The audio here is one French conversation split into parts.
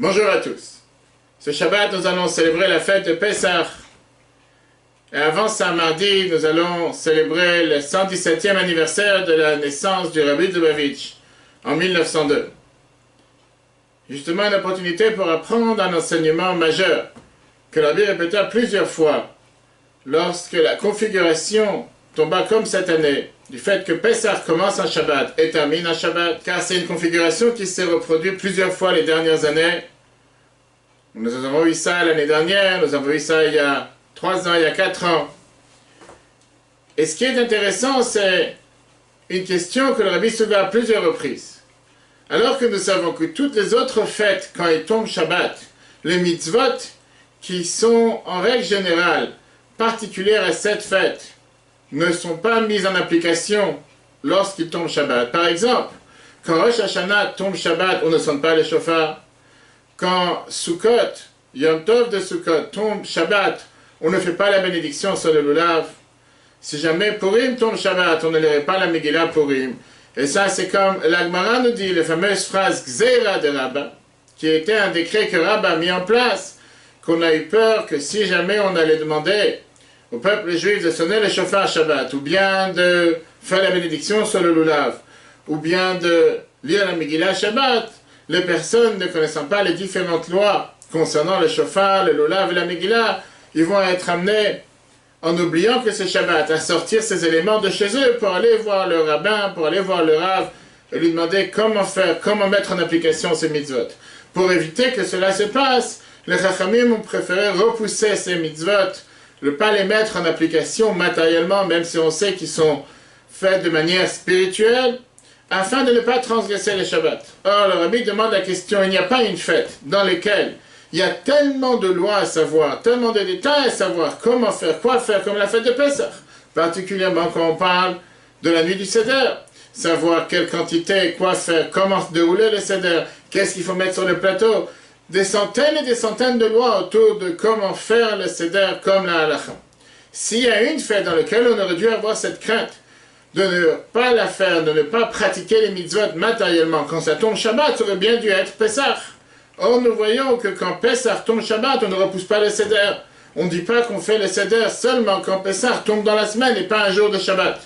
Bonjour à tous. Ce Shabbat, nous allons célébrer la fête de Pessah. Et avant ça, mardi, nous allons célébrer le 117e anniversaire de la naissance du Rabbi de Lubavitch en 1902. Justement, une opportunité pour apprendre un enseignement majeur que le Rabbi répéta plusieurs fois lorsque la configuration tomba comme cette année, du fait que Pessah commence un Shabbat et termine un Shabbat, car c'est une configuration qui s'est reproduite plusieurs fois les dernières années. Nous avons eu ça l'année dernière, nous avons eu ça il y a 3 ans, il y a 4 ans. Et ce qui est intéressant, c'est une question que le Rabbi souleva à plusieurs reprises. Alors que nous savons que toutes les autres fêtes, quand il tombe Shabbat, les mitzvot qui sont en règle générale particulières à cette fête, ne sont pas mises en application lorsqu'il tombe Shabbat. Par exemple, quand Rosh Hashanah tombe Shabbat, on ne sonne pas les chauffards. Quand Sukkot, Yom Tov de Sukkot, tombe Shabbat, on ne fait pas la bénédiction sur le lulav. Si jamais Purim tombe Shabbat, on ne lirait pas la Megillah Purim. Et ça, c'est comme l'Agmara nous dit, la fameuse phrase Gzeira de Rabba, qui était un décret que Rabba a mis en place, qu'on a eu peur que si jamais on allait demander au peuple juif de sonner le chauffard Shabbat, ou bien de faire la bénédiction sur le lulav, ou bien de lire la Megillah Shabbat, les personnes ne connaissant pas les différentes lois concernant le chauffard, le lulav et la Megillah, ils vont être amenés, en oubliant que c'est Shabbat, à sortir ces éléments de chez eux pour aller voir le rabbin, pour aller voir le rav, et lui demander comment faire, comment mettre en application ces mitzvot. Pour éviter que cela se passe, les Chachamim ont préféré repousser ces mitzvot, ne pas les mettre en application matériellement, même si on sait qu'ils sont faits de manière spirituelle, afin de ne pas transgresser les Shabbats. Or, le Rabbi demande la question, il n'y a pas une fête dans laquelle il y a tellement de lois à savoir, tellement de détails à savoir, comment faire, quoi faire, comme la fête de Pessah, particulièrement quand on parle de la nuit du Seder, savoir quelle quantité, quoi faire, comment dérouler le Seder, qu'est-ce qu'il faut mettre sur le plateau, des centaines et des centaines de lois autour de comment faire le Seder comme la Halacha. S'il y a une fête dans laquelle on aurait dû avoir cette crainte de ne pas la faire, de ne pas pratiquer les mitzvot matériellement, quand ça tombe Shabbat, ça aurait bien dû être Pessah. Or, nous voyons que quand Pessah tombe Shabbat, on ne repousse pas le Seder. On ne dit pas qu'on fait le Seder seulement quand Pessah tombe dans la semaine et pas un jour de Shabbat.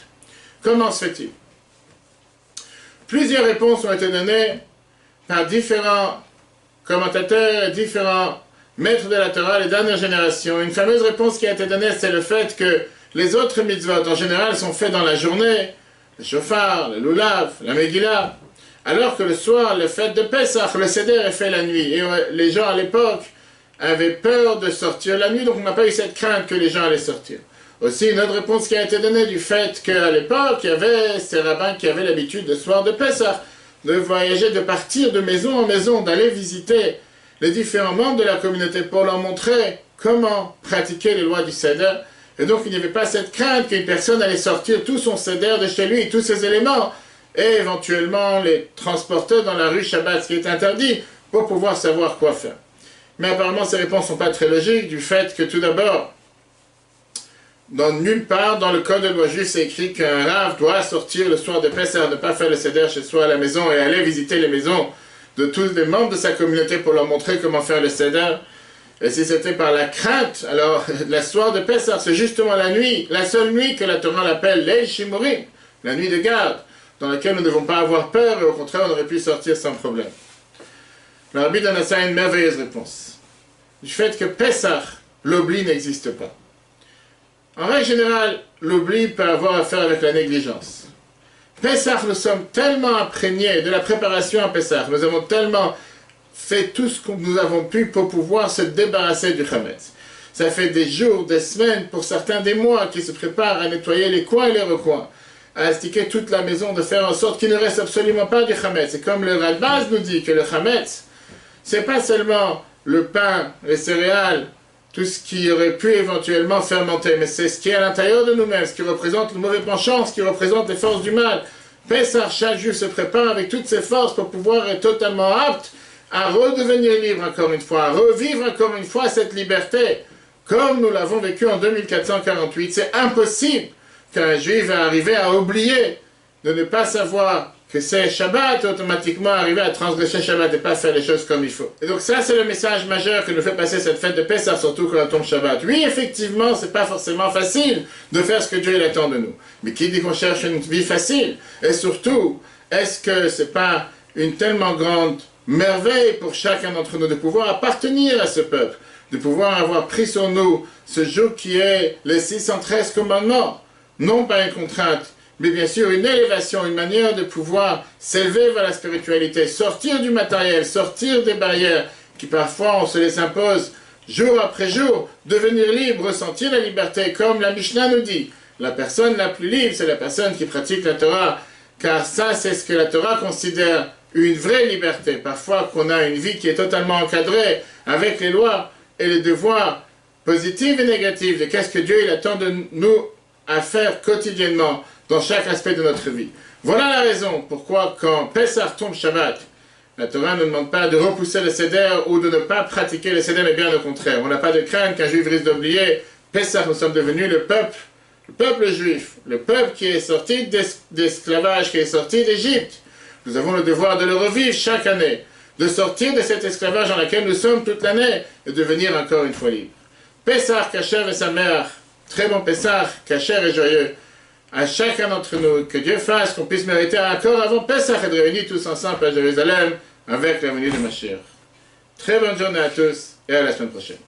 Comment se fait-il? Plusieurs réponses ont été données par différents commentateurs, différents maîtres de la Torah, les dernières générations. Une fameuse réponse qui a été donnée, c'est le fait que les autres mitzvot, en général, sont faits dans la journée, le shofar, le lulav, la Megillah, alors que le soir, le fête de Pessah, le Seder est fait la nuit. Et les gens à l'époque avaient peur de sortir la nuit, donc on n'a pas eu cette crainte que les gens allaient sortir. Aussi, une autre réponse qui a été donnée du fait qu'à l'époque, il y avait ces rabbins qui avaient l'habitude, le soir de Pessah, de voyager, de partir de maison en maison, d'aller visiter les différents membres de la communauté pour leur montrer comment pratiquer les lois du Seder. Et donc il n'y avait pas cette crainte qu'une personne allait sortir tout son Seder de chez lui, tous ses éléments, et éventuellement les transporter dans la rue Shabbat, ce qui est interdit, pour pouvoir savoir quoi faire. Mais apparemment ces réponses ne sont pas très logiques, du fait que tout d'abord, dans nulle part dans le code de loi juif, c'est écrit qu'un rave doit sortir le soir de Pessah, ne pas faire le Seder chez soi à la maison et aller visiter les maisons de tous les membres de sa communauté pour leur montrer comment faire le Seder. Et si c'était par la crainte, alors la soir de Pessah, c'est justement la nuit, la seule nuit que la Torah l'appelle Leil Shimurim, la nuit de garde, dans laquelle nous ne devons pas avoir peur et au contraire on aurait pu sortir sans problème. Le Rabbi donne à ça une merveilleuse réponse. Du fait que Pessah, l'oubli n'existe pas. En règle générale, l'oubli peut avoir affaire avec la négligence. Pessah, nous sommes tellement imprégnés de la préparation à Pessah, nous avons tellement fait tout ce que nous avons pu pour pouvoir se débarrasser du Chametz. Ça fait des jours, des semaines, pour certains des mois, qui se préparent à nettoyer les coins et les recoins, à astiquer toute la maison, de faire en sorte qu'il ne reste absolument pas du Chametz. Et comme le Ralbaz nous dit que le Chametz, c'est pas seulement le pain, les céréales, tout ce qui aurait pu éventuellement fermenter, mais c'est ce qui est à l'intérieur de nous-mêmes, ce qui représente le mauvais penchant, ce qui représente les forces du mal. Pessah, chaque juif se prépare avec toutes ses forces pour pouvoir être totalement apte à redevenir libre encore une fois, à revivre encore une fois cette liberté, comme nous l'avons vécu en 2448. C'est impossible qu'un juif va arriver à oublier de ne pas savoir que que c'est Shabbat, automatiquement arriver à transgresser Shabbat et pas faire les choses comme il faut. Et donc ça, c'est le message majeur que nous fait passer cette fête de Pessah, surtout quand on tombe Shabbat. Oui, effectivement, c'est pas forcément facile de faire ce que Dieu il attend de nous. Mais qui dit qu'on cherche une vie facile? Et surtout, est-ce que c'est pas une tellement grande merveille pour chacun d'entre nous de pouvoir appartenir à ce peuple, de pouvoir avoir pris sur nous ce joug qui est les 613 commandements, non pas une contrainte, mais bien sûr une élévation, une manière de pouvoir s'élever vers la spiritualité, sortir du matériel, sortir des barrières qui parfois on se les impose jour après jour, devenir libre, ressentir la liberté, comme la Mishnah nous dit. La personne la plus libre, c'est la personne qui pratique la Torah, car ça c'est ce que la Torah considère une vraie liberté. Parfois qu'on a une vie qui est totalement encadrée avec les lois et les devoirs positifs et négatifs de qu'est-ce que Dieu il attend de nous à faire quotidiennement dans chaque aspect de notre vie. Voilà la raison pourquoi quand Pessah tombe Shabbat, la Torah ne demande pas de repousser le Seder ou de ne pas pratiquer le Seder, mais bien au contraire. On n'a pas de crainte qu'un juif risque d'oublier. Pessah, nous sommes devenus le peuple juif, le peuple qui est sorti d'esclavage, qui est sorti d'Égypte. Nous avons le devoir de le revivre chaque année, de sortir de cet esclavage dans lequel nous sommes toute l'année et devenir encore une fois libre. Pessah, Kasher et sa mère, très bon Pessah, Kasher et joyeux. À chacun d'entre nous, que Dieu fasse qu'on puisse mériter encore avant Pessah et de réunir tous ensemble à Jérusalem avec la venue de Mashiach. Très bonne journée à tous et à la semaine prochaine.